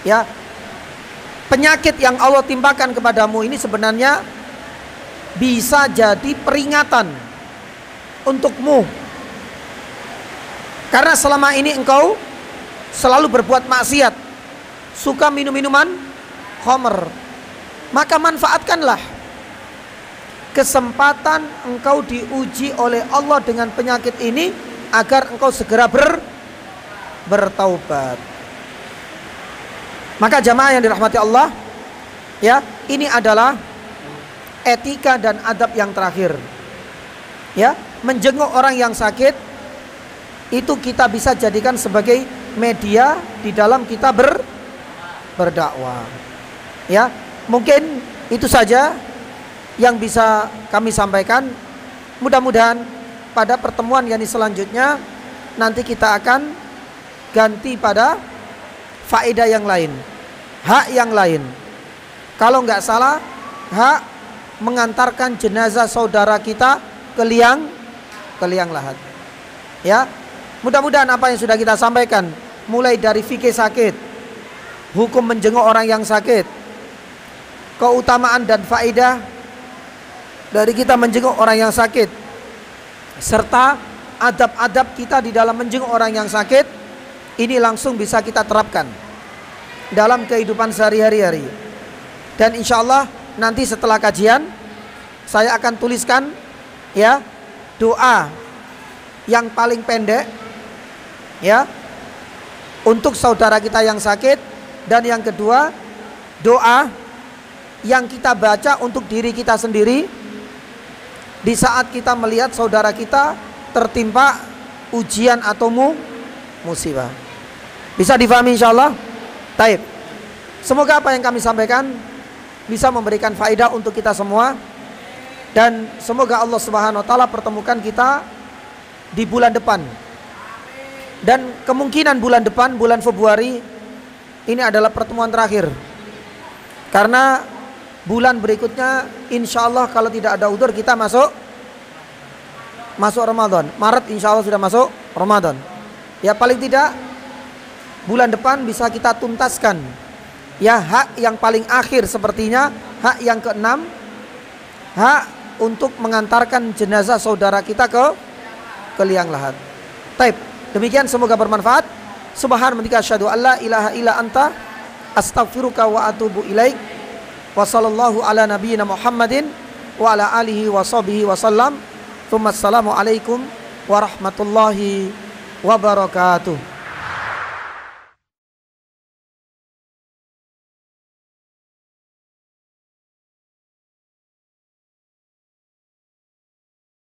ya, penyakit yang Allah timpakan kepadamu ini sebenarnya bisa jadi peringatan untukmu. Karena selama ini engkau selalu berbuat maksiat, suka minum minuman khamr, maka manfaatkanlah kesempatan engkau diuji oleh Allah dengan penyakit ini agar engkau segera bertaubat. Maka jamaah yang dirahmati Allah, ya, ini adalah etika dan adab yang terakhir. Ya, menjenguk orang yang sakit itu kita bisa jadikan sebagai media di dalam kita berdakwah. Ya, mungkin itu saja yang bisa kami sampaikan. Mudah-mudahan pada pertemuan yang selanjutnya nanti kita akan ganti pada faedah yang lain, hak yang lain. Kalau nggak salah, hak mengantarkan jenazah saudara kita ke liang lahat. Ya, mudah-mudahan apa yang sudah kita sampaikan, mulai dari fikih sakit, hukum menjenguk orang yang sakit, keutamaan dan faedah dari kita menjenguk orang yang sakit, serta adab-adab kita di dalam menjenguk orang yang sakit, ini langsung bisa kita terapkan dalam kehidupan sehari-hari. Dan insya Allah nanti setelah kajian saya akan tuliskan, ya, doa yang paling pendek, ya, untuk saudara kita yang sakit. Dan yang kedua, doa yang kita baca untuk diri kita sendiri di saat kita melihat saudara kita tertimpa ujian atau musibah. Bisa difahami insyaallah? Taib. Semoga apa yang kami sampaikan bisa memberikan faedah untuk kita semua, dan semoga Allah Subhanahu wa taala pertemukan kita di bulan depan. Dan kemungkinan bulan depan, bulan Februari, ini adalah pertemuan terakhir. Karena bulan berikutnya insya Allah kalau tidak ada udzur kita masuk Ramadan. Maret insya Allah sudah masuk Ramadan. Ya, paling tidak bulan depan bisa kita tuntaskan, ya, hak yang paling akhir sepertinya hak yang keenam, hak untuk mengantarkan jenazah saudara kita ke liang lahat. Taib. Demikian, semoga bermanfaat. Subhanaka asyhadu an la ilaha illa anta astaghfiruka wa atubu ilaik. Wa sallallahu ala nabiyyina Muhammadin wa ala alihi wa sahbihi wa sallam. Assalamu alaikum warahmatullahi wabarakatuh.